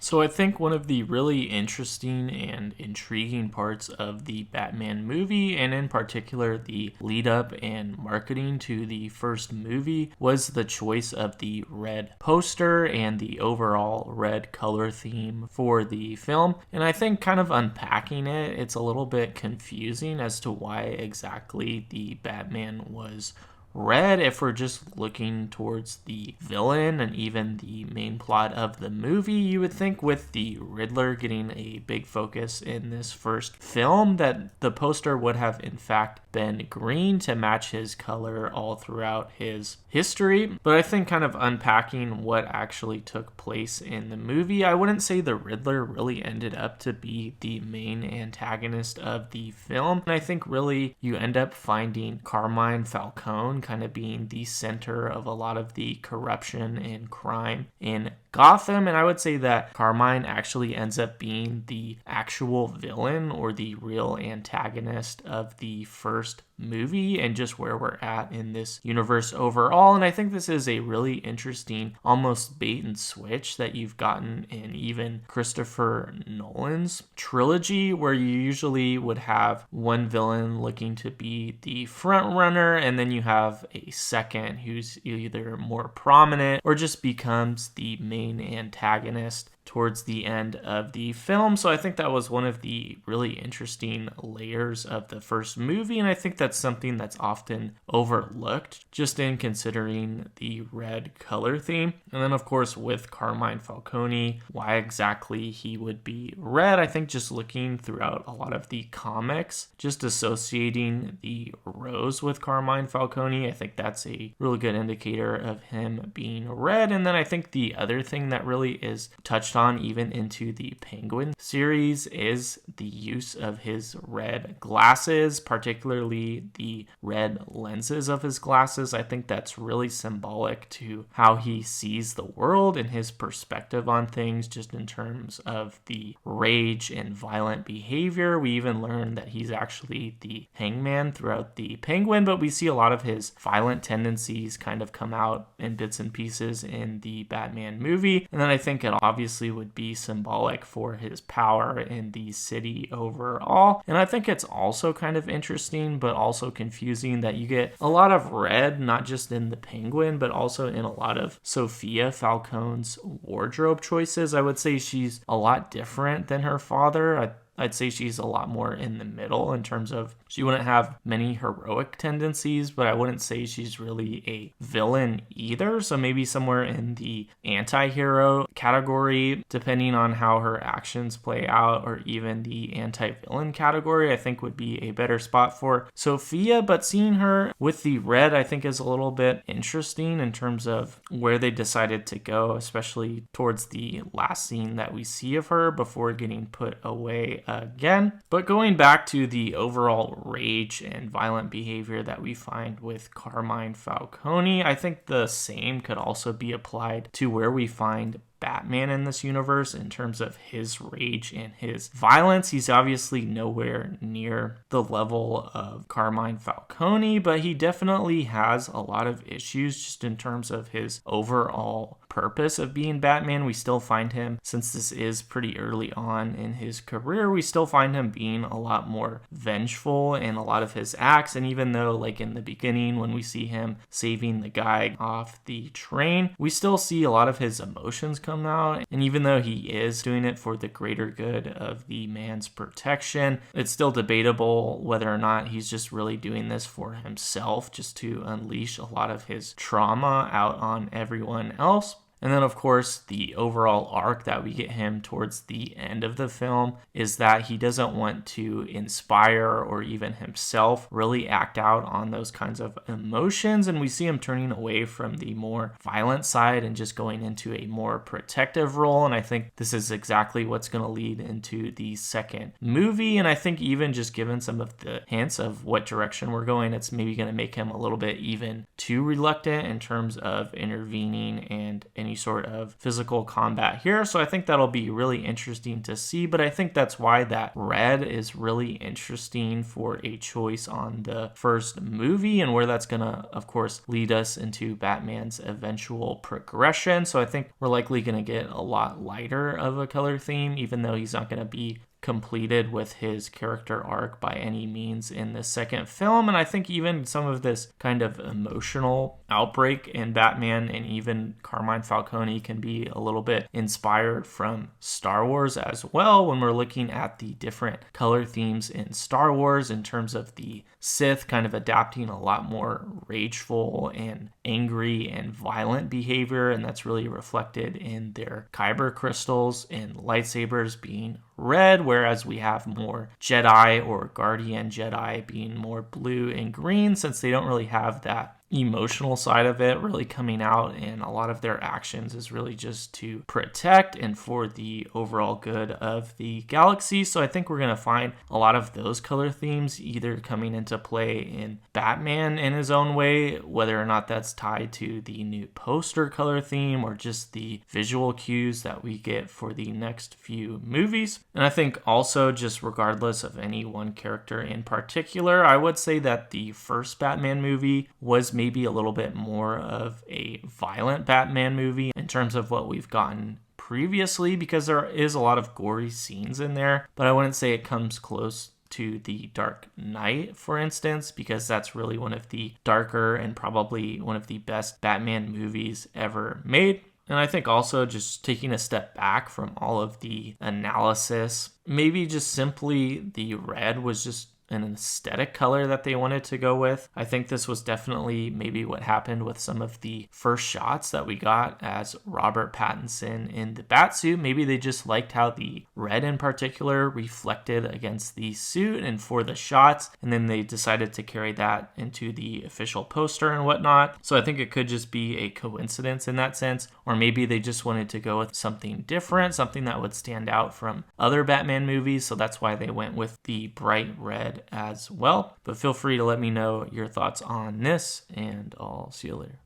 So I think one of the really interesting and intriguing parts of the Batman movie, and in particular the lead up and marketing to the first movie, was the choice of the red poster and the overall red color theme for the film. And I think kind of unpacking it, it's a little bit confusing as to why exactly the Batman was red if we're just looking towards the villain and even the main plot of the movie. You would think with the Riddler getting a big focus in this first film that the poster would have in fact been green to match his color all throughout his history. But I think kind of unpacking what actually took place in the movie, I wouldn't say the Riddler really ended up to be the main antagonist of the film. And I think really you end up finding Carmine Falcone kind of being the center of a lot of the corruption and crime in Gotham. And I would say that Carmine actually ends up being the actual villain or the real antagonist of the first movie and just where we're at in this universe overall. And I think this is a really interesting almost bait and switch that you've gotten in even Christopher Nolan's trilogy, where you usually would have one villain looking to be the front runner and then you have a second who's either more prominent or just becomes the main antagonist towards the end of the film. So I think that was one of the really interesting layers of the first movie, and I think that's something that's often overlooked just in considering the red color theme. And then of course with Carmine Falcone, why exactly he would be red, I think just looking throughout a lot of the comics, just associating the rose with Carmine Falcone, I think that's a really good indicator of him being red. And then I think the other thing that really is touched on even into the Penguin series is the use of his red glasses, particularly the red lenses of his glasses. I think that's really symbolic to how he sees the world and his perspective on things, just in terms of the rage and violent behavior. We even learn that he's actually the hangman throughout the Penguin, but we see a lot of his violent tendencies kind of come out in bits and pieces in the Batman movie. And then I think it obviously would be symbolic for his power in the city overall. And I think it's also kind of interesting, but also confusing that you get a lot of red, not just in the Penguin, but also in a lot of Sophia Falcone's wardrobe choices. I would say she's a lot different than her father. I'd say she's a lot more in the middle in terms of she wouldn't have many heroic tendencies, but I wouldn't say she's really a villain either. So maybe somewhere in the anti-hero category, depending on how her actions play out, or even the anti-villain category, I think would be a better spot for Sophia. But seeing her with the red, I think is a little bit interesting in terms of where they decided to go, especially towards the last scene that we see of her before getting put away again. But going back to the overall rage and violent behavior that we find with Carmine Falcone, I think the same could also be applied to where we find Batman in this universe in terms of his rage and his violence. He's obviously nowhere near the level of Carmine Falcone, but he definitely has a lot of issues just in terms of his overall purpose of being Batman. We still find him, since this is pretty early on in his career, we still find him being a lot more vengeful in a lot of his acts. And even though like in the beginning when we see him saving the guy off the train, we still see a lot of his emotions come out. And even though he is doing it for the greater good of the man's protection, it's still debatable whether or not he's just really doing this for himself, just to unleash a lot of his trauma out on everyone else. And then, of course, the overall arc that we get him towards the end of the film is that he doesn't want to inspire or even himself really act out on those kinds of emotions. And we see him turning away from the more violent side and just going into a more protective role. And I think this is exactly what's going to lead into the second movie. And I think even just given some of the hints of what direction we're going, it's maybe going to make him a little bit even too reluctant in terms of intervening and any any sort of physical combat here. So I think that'll be really interesting to see, but I think that's why that red is really interesting for a choice on the first movie, and where that's gonna, of course, lead us into Batman's eventual progression. So I think we're likely gonna get a lot lighter of a color theme, even though he's not gonna be completed with his character arc by any means in the second film. And I think even some of this kind of emotional outbreak in Batman and even Carmine Falcone can be a little bit inspired from Star Wars as well, when we're looking at the different color themes in Star Wars, in terms of the Sith kind of adapting a lot more rageful and angry and violent behavior, and that's really reflected in their kyber crystals and lightsabers being red, whereas we have more Jedi or Guardian Jedi being more blue and green, since they don't really have that emotional side of it really coming out, and a lot of their actions is really just to protect and for the overall good of the galaxy. So I think we're going to find a lot of those color themes either coming into play in Batman in his own way, whether or not that's tied to the new poster color theme or just the visual cues that we get for the next few movies. And I think also, just regardless of any one character in particular, I would say that the first Batman movie was maybe a little bit more of a violent Batman movie in terms of what we've gotten previously, because there is a lot of gory scenes in there, but I wouldn't say it comes close to the Dark Knight, for instance, because that's really one of the darker and probably one of the best Batman movies ever made. And I think also, just taking a step back from all of the analysis, maybe just simply the red was just an aesthetic color that they wanted to go with. I think this was definitely maybe what happened with some of the first shots that we got as Robert Pattinson in the Batsuit. Maybe they just liked how the red in particular reflected against the suit and for the shots, and then they decided to carry that into the official poster and whatnot. So I think it could just be a coincidence in that sense, or maybe they just wanted to go with something different, something that would stand out from other Batman movies, so that's why they went with the bright red as well. But feel free to let me know your thoughts on this, and I'll see you later.